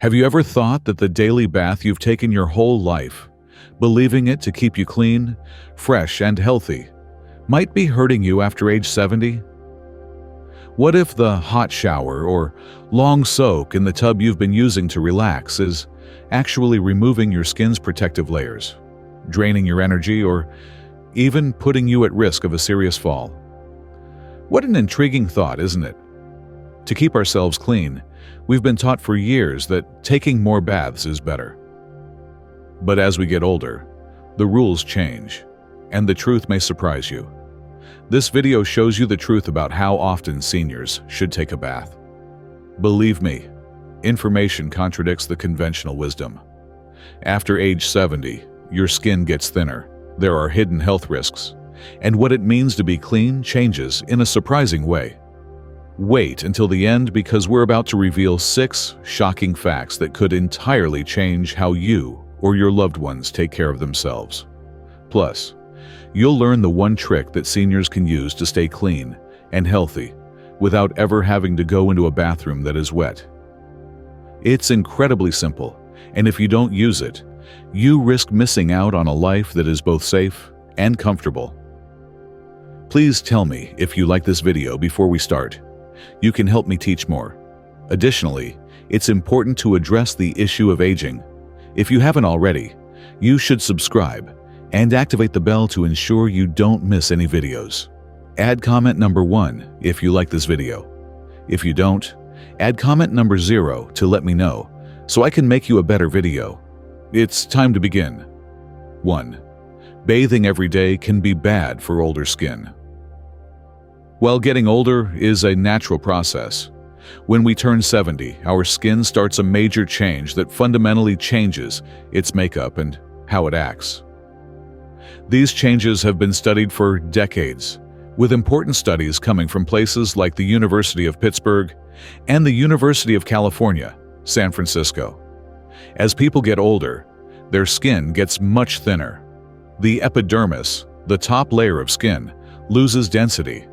Have you ever thought that the daily bath you've taken your whole life, believing it to keep you clean, fresh, and healthy, might be hurting you after age 70? What if the hot shower or long soak in the tub you've been using to relax is actually removing your skin's protective layers, draining your energy, or even putting you at risk of a serious fall? What an intriguing thought, isn't it? To keep ourselves clean, we've been taught for years that taking more baths is better. But as we get older, the rules change, and the truth may surprise you. This video shows you the truth about how often seniors should take a bath. Believe me, information contradicts the conventional wisdom. After age 70, your skin gets thinner, there are hidden health risks, and what it means to be clean changes in a surprising way. Wait until the end because we're about to reveal 6 shocking facts that could entirely change how you or your loved ones take care of themselves. Plus, you'll learn the one trick that seniors can use to stay clean and healthy without ever having to go into a bathroom that is wet. It's incredibly simple, and if you don't use it, you risk missing out on a life that is both safe and comfortable. Please tell me if you like this video before we start. You can help me teach more. Additionally, it's important to address the issue of aging. If you haven't already, you should subscribe and activate the bell to ensure you don't miss any videos. Add comment number 1 if you like this video. If you don't, add comment number 0 to let me know so I can make you a better video. It's time to begin. 1. Bathing every day can be bad for older skin. While getting older is a natural process, when we turn 70, our skin starts a major change that fundamentally changes its makeup and how it acts. These changes have been studied for decades, with important studies coming from places like the University of Pittsburgh and the University of California, San Francisco. As people get older, their skin gets much thinner. The epidermis, the top layer of skin, loses density,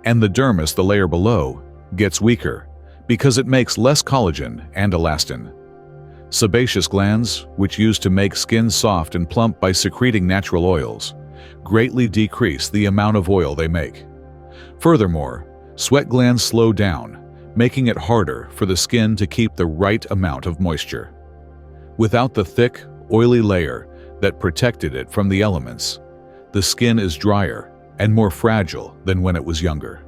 and the dermis, the layer below, gets weaker because it makes less collagen and elastin. Sebaceous glands, which used to make skin soft and plump by secreting natural oils, greatly decrease the amount of oil they make. Furthermore, sweat glands slow down, making it harder for the skin to keep the right amount of moisture. Without the thick, oily layer that protected it from the elements, the skin is drier and more fragile than when it was younger.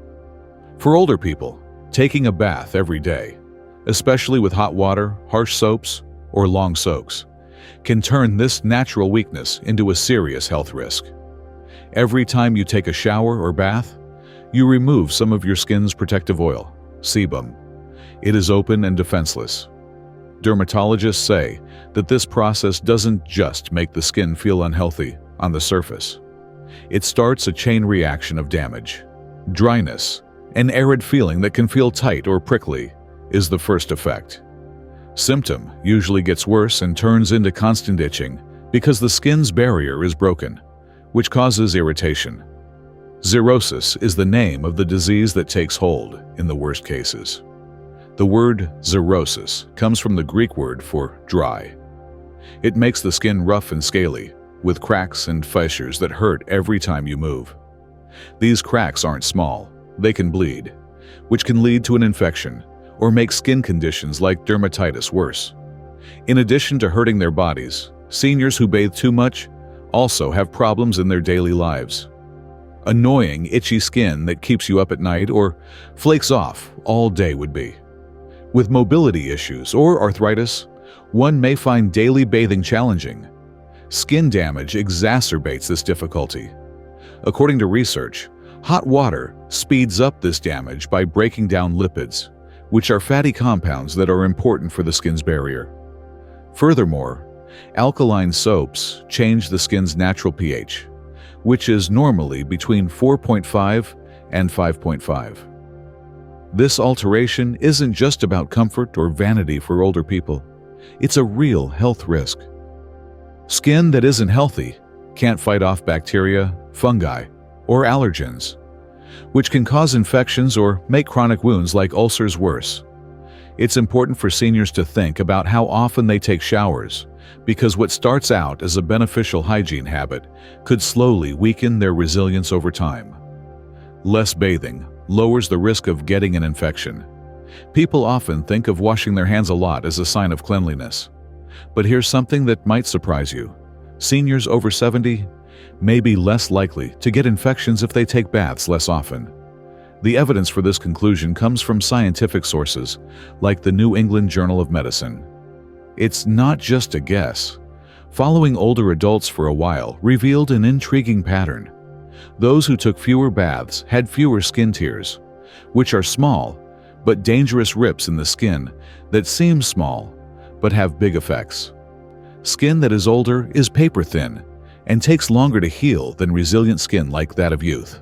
For older people, taking a bath every day, especially with hot water, harsh soaps, or long soaks, can turn this natural weakness into a serious health risk. Every time you take a shower or bath, you remove some of your skin's protective oil, sebum. It is open and defenseless. Dermatologists say that this process doesn't just make the skin feel unhealthy on the surface. It starts a chain reaction of damage. Dryness, an arid feeling that can feel tight or prickly, is the first effect. Symptom usually gets worse and turns into constant itching because the skin's barrier is broken, which causes irritation. Xerosis is the name of the disease that takes hold in the worst cases. The word xerosis comes from the Greek word for dry. It makes the skin rough and scaly, with cracks and fissures that hurt every time you move. These cracks aren't small, they can bleed, which can lead to an infection or make skin conditions like dermatitis worse. In addition to hurting their bodies, seniors who bathe too much also have problems in their daily lives. Annoying, itchy skin that keeps you up at night or flakes off all day would be. With mobility issues or arthritis, one may find daily bathing challenging. Skin damage exacerbates this difficulty. According to research, hot water speeds up this damage by breaking down lipids, which are fatty compounds that are important for the skin's barrier. Furthermore, alkaline soaps change the skin's natural pH, which is normally between 4.5 and 5.5. This alteration isn't just about comfort or vanity for older people. It's a real health risk. Skin that isn't healthy can't fight off bacteria, fungi, or allergens, which can cause infections or make chronic wounds like ulcers worse. It's important for seniors to think about how often they take showers, because what starts out as a beneficial hygiene habit could slowly weaken their resilience over time. Less bathing lowers the risk of getting an infection. People often think of washing their hands a lot as a sign of cleanliness. But here's something that might surprise you. Seniors over 70 may be less likely to get infections if they take baths less often. The evidence for this conclusion comes from scientific sources, like the New England Journal of Medicine. It's not just a guess. Following older adults for a while revealed an intriguing pattern. Those who took fewer baths had fewer skin tears, which are small but dangerous rips in the skin that seem small but have big effects. Skin that is older is paper-thin and takes longer to heal than resilient skin like that of youth.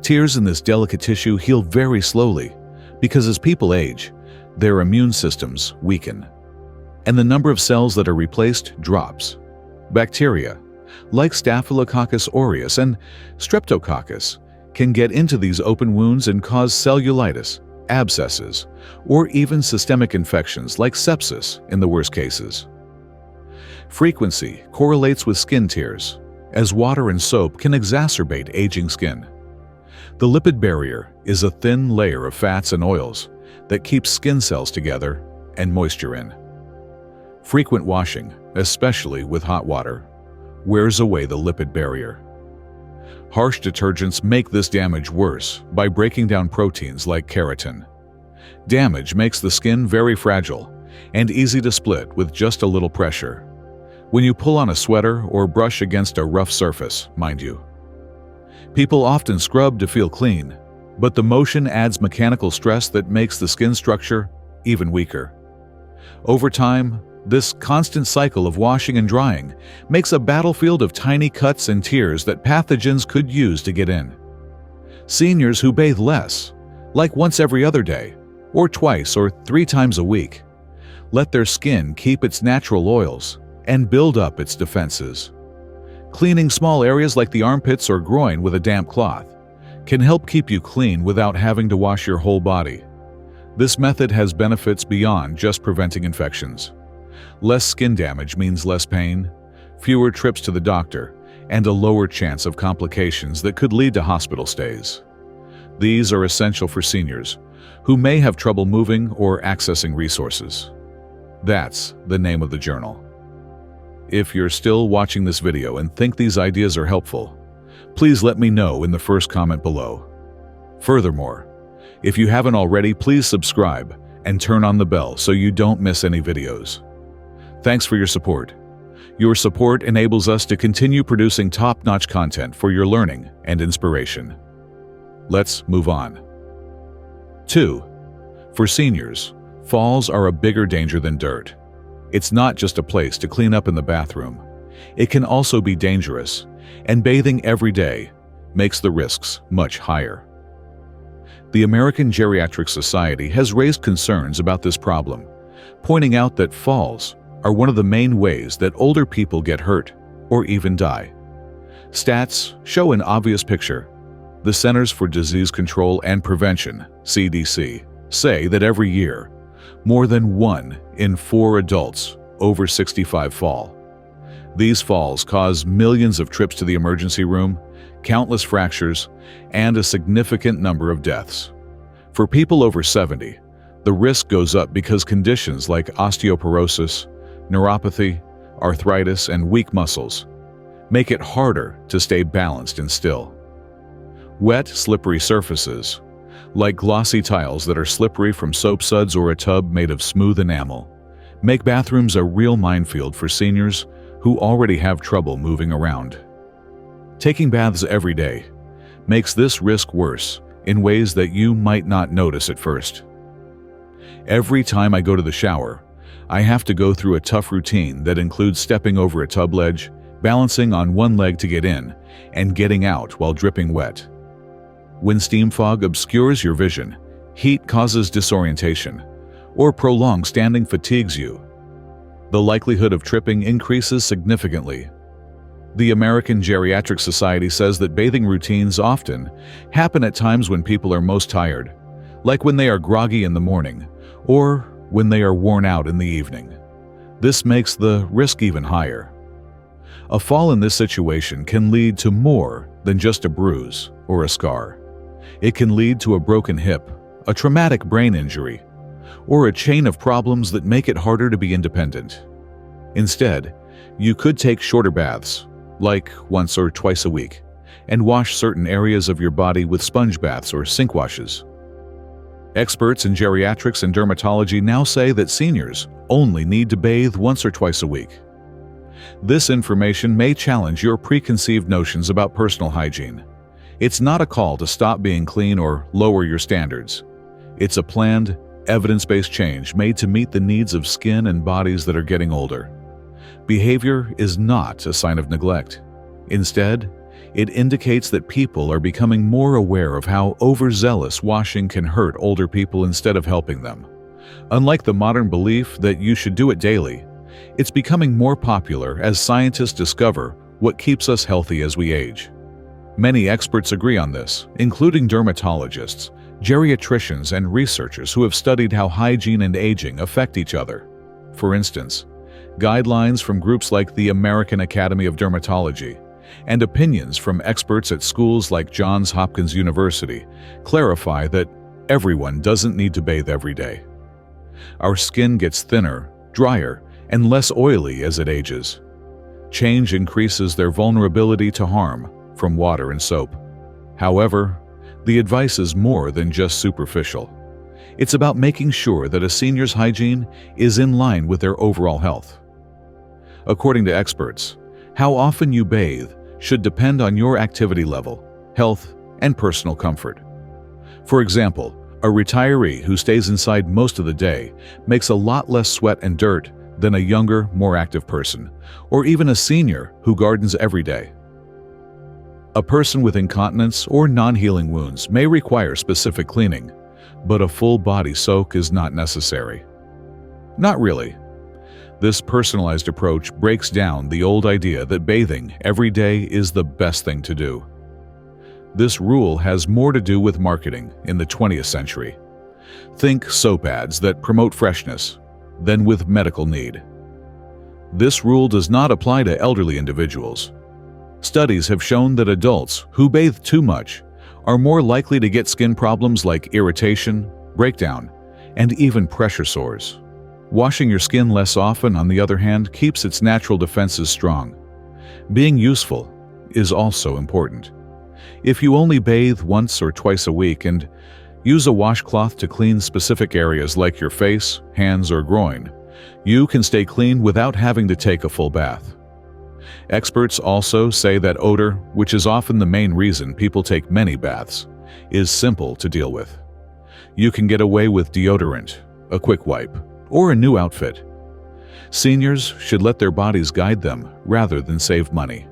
Tears in this delicate tissue heal very slowly because as people age, their immune systems weaken, and the number of cells that are replaced drops. Bacteria, like Staphylococcus aureus and Streptococcus, can get into these open wounds and cause cellulitis, abscesses, or even systemic infections like sepsis in the worst cases. Frequency correlates with skin tears, as water and soap can exacerbate aging skin. The lipid barrier is a thin layer of fats and oils that keeps skin cells together and moisture in. Frequent washing, especially with hot water, wears away the lipid barrier. Harsh detergents make this damage worse by breaking down proteins like keratin. Damage makes the skin very fragile and easy to split with just a little pressure. When you pull on a sweater or brush against a rough surface, mind you. People often scrub to feel clean, but the motion adds mechanical stress that makes the skin structure even weaker. Over time, this constant cycle of washing and drying makes a battlefield of tiny cuts and tears that pathogens could use to get in. Seniors who bathe less, like once every other day, or twice or 3 times a week, let their skin keep its natural oils and build up its defenses. Cleaning small areas like the armpits or groin with a damp cloth can help keep you clean without having to wash your whole body. This method has benefits beyond just preventing infections. Less skin damage means less pain, fewer trips to the doctor, and a lower chance of complications that could lead to hospital stays. These are essential for seniors who may have trouble moving or accessing resources. That's the name of the journal. If you're still watching this video and think these ideas are helpful, please let me know in the first comment below. Furthermore, if you haven't already, please subscribe and turn on the bell so you don't miss any videos. Thanks for your support. Your support enables us to continue producing top-notch content for your learning and inspiration. Let's move on. 2. For seniors, falls are a bigger danger than dirt. It's not just a place to clean up in the bathroom. It can also be dangerous, and bathing every day makes the risks much higher. The American Geriatric Society has raised concerns about this problem, pointing out that falls are one of the main ways that older people get hurt or even die. Stats show an obvious picture. The Centers for Disease Control and Prevention, CDC, say that every year, more than 1 in 4 adults over 65 fall. These falls cause millions of trips to the emergency room, countless fractures, and a significant number of deaths. For people over 70, the risk goes up because conditions like osteoporosis, neuropathy, arthritis, and weak muscles make it harder to stay balanced and still. Wet, slippery surfaces, like glossy tiles that are slippery from soap suds or a tub made of smooth enamel, make bathrooms a real minefield for seniors who already have trouble moving around. Taking baths every day makes this risk worse in ways that you might not notice at first. Every time I go to the shower, I have to go through a tough routine that includes stepping over a tub ledge, balancing on one leg to get in, and getting out while dripping wet. When steam fog obscures your vision, heat causes disorientation, or prolonged standing fatigues you, the likelihood of tripping increases significantly. The American Geriatric Society says that bathing routines often happen at times when people are most tired, like when they are groggy in the morning or when they are worn out in the evening. This makes the risk even higher. A fall in this situation can lead to more than just a bruise or a scar. It can lead to a broken hip, a traumatic brain injury, or a chain of problems that make it harder to be independent. Instead, you could take shorter baths, like once or twice a week, and wash certain areas of your body with sponge baths or sink washes. Experts in geriatrics and dermatology now say that seniors only need to bathe once or twice a week. This information may challenge your preconceived notions about personal hygiene. It's not a call to stop being clean or lower your standards. It's a planned, evidence-based change made to meet the needs of skin and bodies that are getting older. Behavior is not a sign of neglect. Instead, it indicates that people are becoming more aware of how overzealous washing can hurt older people instead of helping them. Unlike the modern belief that you should do it daily, it's becoming more popular as scientists discover what keeps us healthy as we age. Many experts agree on this, including dermatologists, geriatricians, and researchers who have studied how hygiene and aging affect each other. For instance, guidelines from groups like the American Academy of Dermatology and opinions from experts at schools like Johns Hopkins University clarify that everyone doesn't need to bathe every day. Our skin gets thinner, drier, and less oily as it ages. Change increases their vulnerability to harm from water and soap. However, the advice is more than just superficial. It's about making sure that a senior's hygiene is in line with their overall health. According to experts, how often you bathe should depend on your activity level, health, and personal comfort. For example, a retiree who stays inside most of the day makes a lot less sweat and dirt than a younger, more active person, or even a senior who gardens every day. A person with incontinence or non-healing wounds may require specific cleaning, but a full body soak is not necessary. Not really. This personalized approach breaks down the old idea that bathing every day is the best thing to do. This rule has more to do with marketing in the 20th century. Think soap ads that promote freshness than with medical need. This rule does not apply to elderly individuals. Studies have shown that adults who bathe too much are more likely to get skin problems like irritation, breakdown, and even pressure sores. Washing your skin less often, on the other hand, keeps its natural defenses strong. Being useful is also important. If you only bathe once or twice a week and use a washcloth to clean specific areas like your face, hands, or groin, you can stay clean without having to take a full bath. Experts also say that odor, which is often the main reason people take many baths, is simple to deal with. You can get away with deodorant, a quick wipe, or a new outfit. Seniors should let their bodies guide them rather than save money.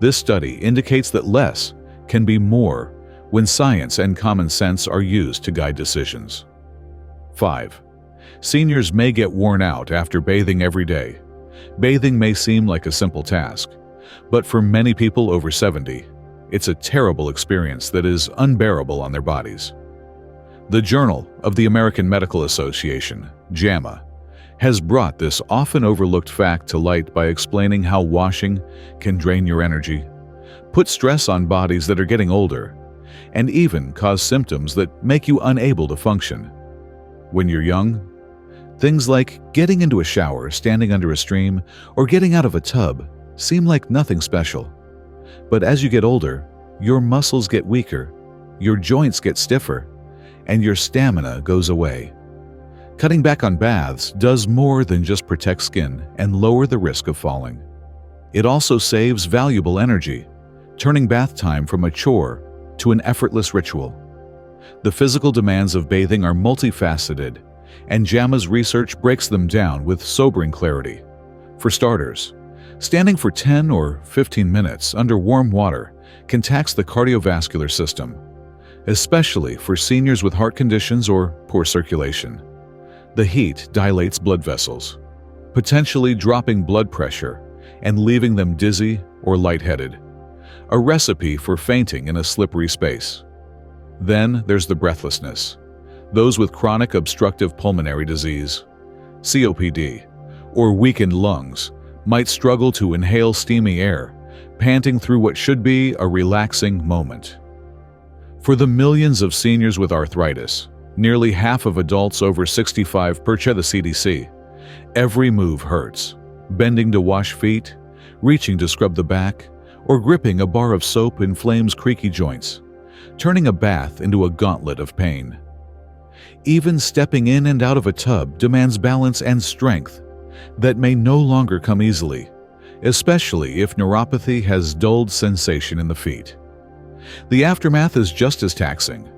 This study indicates that less can be more when science and common sense are used to guide decisions. 5. Seniors may get worn out after bathing every day. Bathing may seem like a simple task, but for many people over 70, it's a terrible experience that is unbearable on their bodies. The Journal of the American Medical Association, JAMA, has brought this often overlooked fact to light by explaining how washing can drain your energy, put stress on bodies that are getting older, and even cause symptoms that make you unable to function. When you're young, things like getting into a shower, standing under a stream, or getting out of a tub seem like nothing special. But as you get older, your muscles get weaker, your joints get stiffer, and your stamina goes away. Cutting back on baths does more than just protect skin and lower the risk of falling. It also saves valuable energy, turning bath time from a chore to an effortless ritual. The physical demands of bathing are multifaceted, and JAMA's research breaks them down with sobering clarity. For starters, standing for 10 or 15 minutes under warm water can tax the cardiovascular system, especially for seniors with heart conditions or poor circulation. The heat dilates blood vessels, potentially dropping blood pressure and leaving them dizzy or lightheaded, a recipe for fainting in a slippery space. Then there's the breathlessness. Those with chronic obstructive pulmonary disease, COPD, or weakened lungs might struggle to inhale steamy air, panting through what should be a relaxing moment. For the millions of seniors with arthritis, nearly half of adults over 65 per the CDC, every move hurts. Bending to wash feet, reaching to scrub the back, or gripping a bar of soap inflames creaky joints, turning a bath into a gauntlet of pain. Even stepping in and out of a tub demands balance and strength that may no longer come easily, especially if neuropathy has dulled sensation in the feet. The aftermath is just as taxing.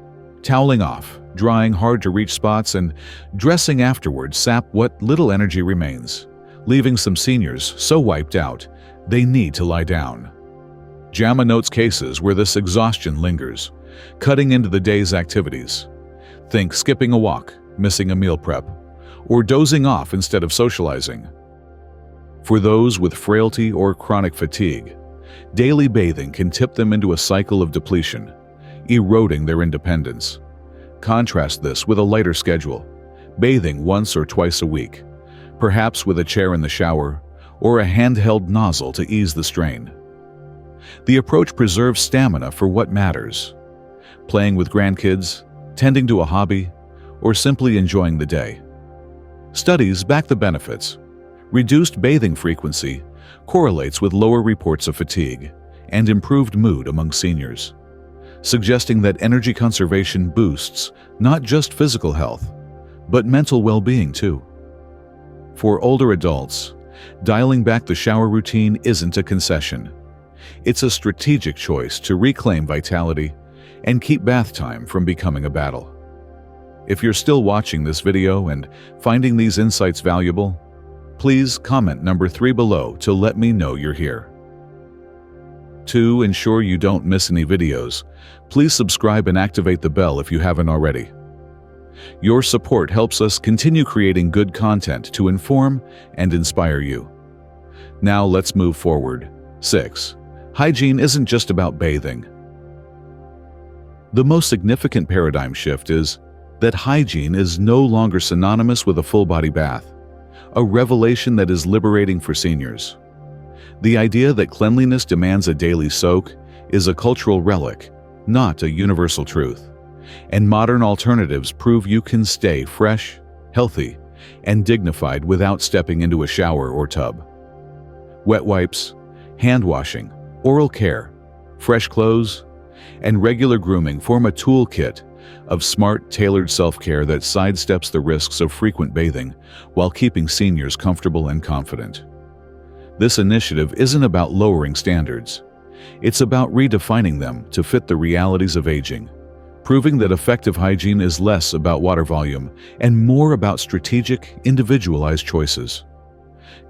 Toweling off, drying hard-to-reach spots, and dressing afterwards sap what little energy remains, leaving some seniors so wiped out they need to lie down. JAMA notes cases where this exhaustion lingers, cutting into the day's activities. Think skipping a walk, missing a meal prep, or dozing off instead of socializing. For those with frailty or chronic fatigue, daily bathing can tip them into a cycle of depletion, eroding their independence. Contrast this with a lighter schedule, bathing once or twice a week, perhaps with a chair in the shower or a handheld nozzle to ease the strain. The approach preserves stamina for what matters: playing with grandkids, tending to a hobby, or simply enjoying the day. Studies back the benefits. Reduced bathing frequency correlates with lower reports of fatigue and improved mood among seniors, suggesting that energy conservation boosts not just physical health, but mental well-being too. For older adults, dialing back the shower routine isn't a concession. It's a strategic choice to reclaim vitality and keep bath time from becoming a battle. If you're still watching this video and finding these insights valuable, please comment number 3 below to let me know you're here. To ensure you don't miss any videos, please subscribe and activate the bell if you haven't already. Your support helps us continue creating good content to inform and inspire you. Now let's move forward. 6. Hygiene isn't just about bathing. The most significant paradigm shift is that hygiene is no longer synonymous with a full-body bath, a revelation that is liberating for seniors. The idea that cleanliness demands a daily soak is a cultural relic, not a universal truth, and modern alternatives prove you can stay fresh, healthy, and dignified without stepping into a shower or tub. Wet wipes, hand washing, oral care, fresh clothes, and regular grooming form a toolkit of smart, tailored self-care that sidesteps the risks of frequent bathing while keeping seniors comfortable and confident. This initiative isn't about lowering standards. It's about redefining them to fit the realities of aging, proving that effective hygiene is less about water volume and more about strategic, individualized choices.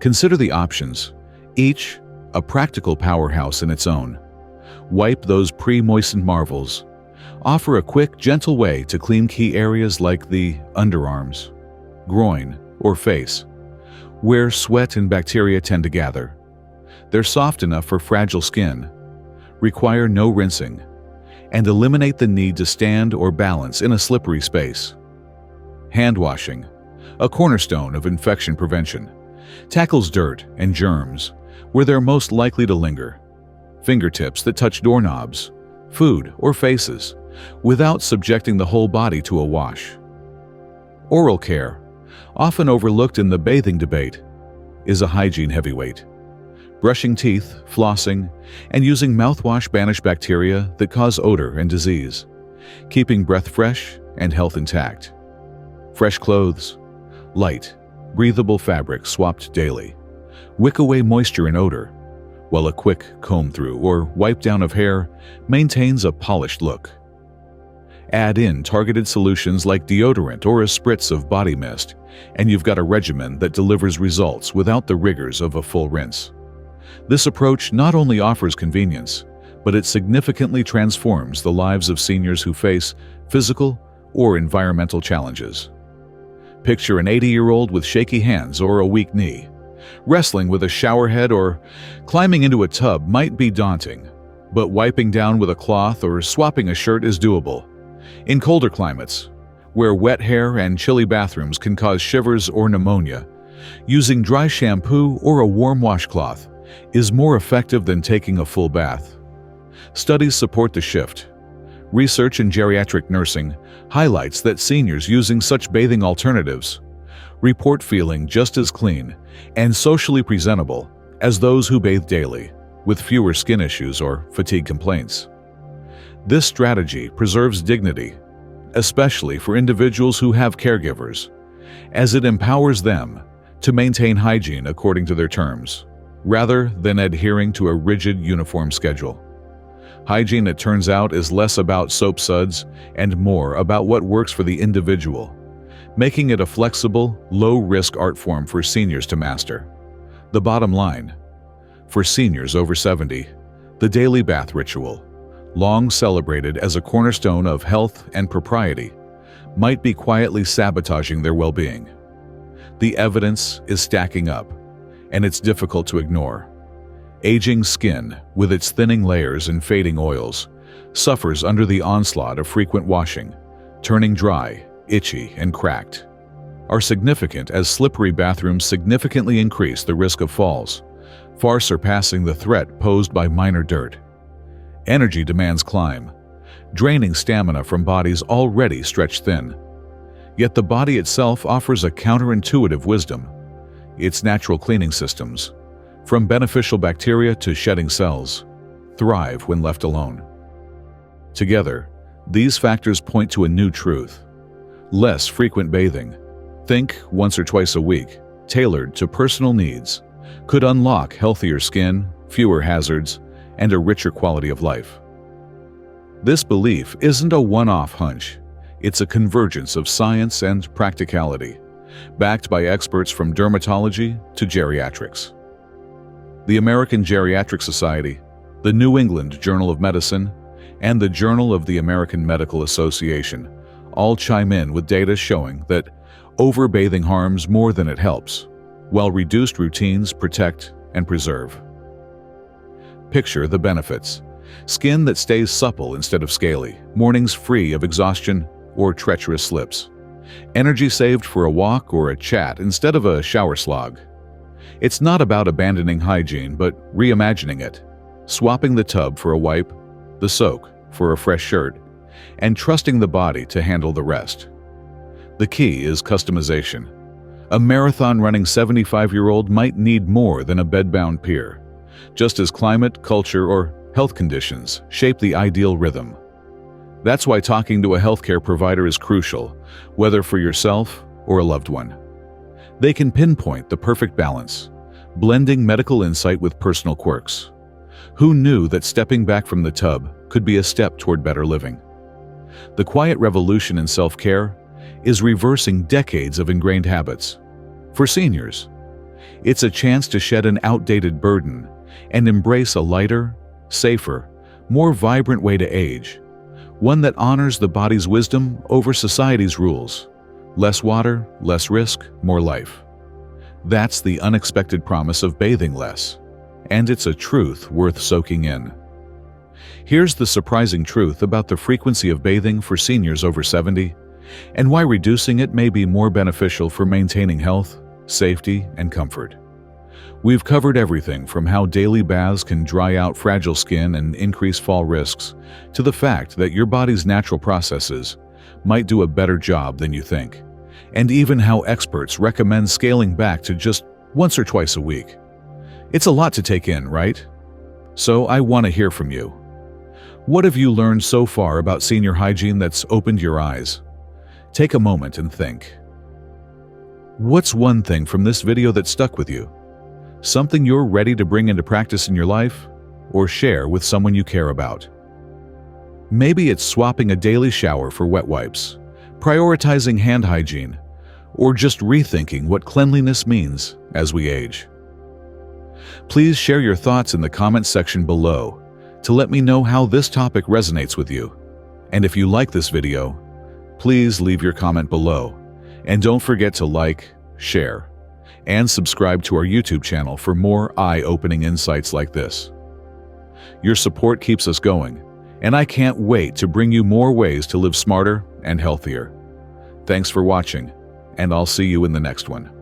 Consider the options, each a practical powerhouse in its own. Wipe those pre-moistened marvels. Offer a quick, gentle way to clean key areas like the underarms, groin, or face, where sweat and bacteria tend to gather. They're soft enough for fragile skin, require no rinsing, and eliminate the need to stand or balance in a slippery space. Hand washing, a cornerstone of infection prevention, tackles dirt and germs where they're most likely to linger. Fingertips that touch doorknobs, food, or faces, without subjecting the whole body to a wash. Oral care, often overlooked in the bathing debate, is a hygiene heavyweight. Brushing teeth, flossing, and using mouthwash banish bacteria that cause odor and disease, keeping breath fresh and health intact. Fresh clothes, light, breathable fabric swapped daily, wick away moisture and odor, while a quick comb-through or wipe-down of hair maintains a polished look. Add in targeted solutions like deodorant or a spritz of body mist, and you've got a regimen that delivers results without the rigors of a full rinse. This approach not only offers convenience, but it significantly transforms the lives of seniors who face physical or environmental challenges. Picture an 80-year-old with shaky hands or a weak knee. Wrestling with a shower head or climbing into a tub might be daunting, but wiping down with a cloth or swapping a shirt is doable. In colder climates, where wet hair and chilly bathrooms can cause shivers or pneumonia, using dry shampoo or a warm washcloth is more effective than taking a full bath. Studies support the shift. Research in geriatric nursing highlights that seniors using such bathing alternatives report feeling just as clean and socially presentable as those who bathe daily, with fewer skin issues or fatigue complaints. This strategy preserves dignity, especially for individuals who have caregivers, as it empowers them to maintain hygiene according to their terms, rather than adhering to a rigid uniform schedule. Hygiene, it turns out, is less about soap suds and more about what works for the individual, making it a flexible, low-risk art form for seniors to master. The bottom line: for seniors over 70, the daily bath ritual, long celebrated as a cornerstone of health and propriety, might be quietly sabotaging their well-being. The evidence is stacking up, and it's difficult to ignore. Aging skin, with its thinning layers and fading oils, suffers under the onslaught of frequent washing, turning dry, itchy, and cracked. Are significant as slippery bathrooms significantly increase the risk of falls, far surpassing the threat posed by minor dirt. Energy demands climb, draining stamina from bodies already stretched thin. Yet the body itself offers a counterintuitive wisdom. Its natural cleaning systems, from beneficial bacteria to shedding cells, thrive when left alone. Together, these factors point to a new truth. Less frequent bathing, think once or twice a week, tailored to personal needs, could unlock healthier skin, fewer hazards, and a richer quality of life. This belief isn't a one-off hunch. It's a convergence of science and practicality, backed by experts from dermatology to geriatrics. The American Geriatric Society, the New England Journal of Medicine, and the Journal of the American Medical Association all chime in with data showing that overbathing harms more than it helps, while reduced routines protect and preserve. Picture the benefits: skin that stays supple instead of scaly, mornings free of exhaustion or treacherous slips, energy saved for a walk or a chat instead of a shower slog. It's not about abandoning hygiene, but reimagining it, swapping the tub for a wipe, the soak for a fresh shirt, and trusting the body to handle the rest. The key is customization. A marathon-running 75-year-old might need more than a bed-bound peer, just as climate, culture, or health conditions shape the ideal rhythm. That's why talking to a healthcare provider is crucial, whether for yourself or a loved one. They can pinpoint the perfect balance, blending medical insight with personal quirks. Who knew that stepping back from the tub could be a step toward better living? The quiet revolution in self-care is reversing decades of ingrained habits. For seniors, it's a chance to shed an outdated burden and embrace a lighter, safer, more vibrant way to age, one that honors the body's wisdom over society's rules. Less water, less risk, more life. That's the unexpected promise of bathing less, and it's a truth worth soaking in. Here's the surprising truth about the frequency of bathing for seniors over 70, and why reducing it may be more beneficial for maintaining health, safety, and comfort. We've covered everything from how daily baths can dry out fragile skin and increase fall risks, to the fact that your body's natural processes might do a better job than you think, and even how experts recommend scaling back to just once or twice a week. It's a lot to take in, right? So I want to hear from you. What have you learned so far about senior hygiene that's opened your eyes? Take a moment and think. What's one thing from this video that stuck with you? Something you're ready to bring into practice in your life, or share with someone you care about? Maybe it's swapping a daily shower for wet wipes, prioritizing hand hygiene, or just rethinking what cleanliness means as we age. Please share your thoughts in the comments section below to let me know how this topic resonates with you. And if you like this video, please leave your comment below, and don't forget to like, share, and subscribe to our YouTube channel for more eye-opening insights like this. Your support keeps us going, and I can't wait to bring you more ways to live smarter and healthier. Thanks for watching, and I'll see you in the next one.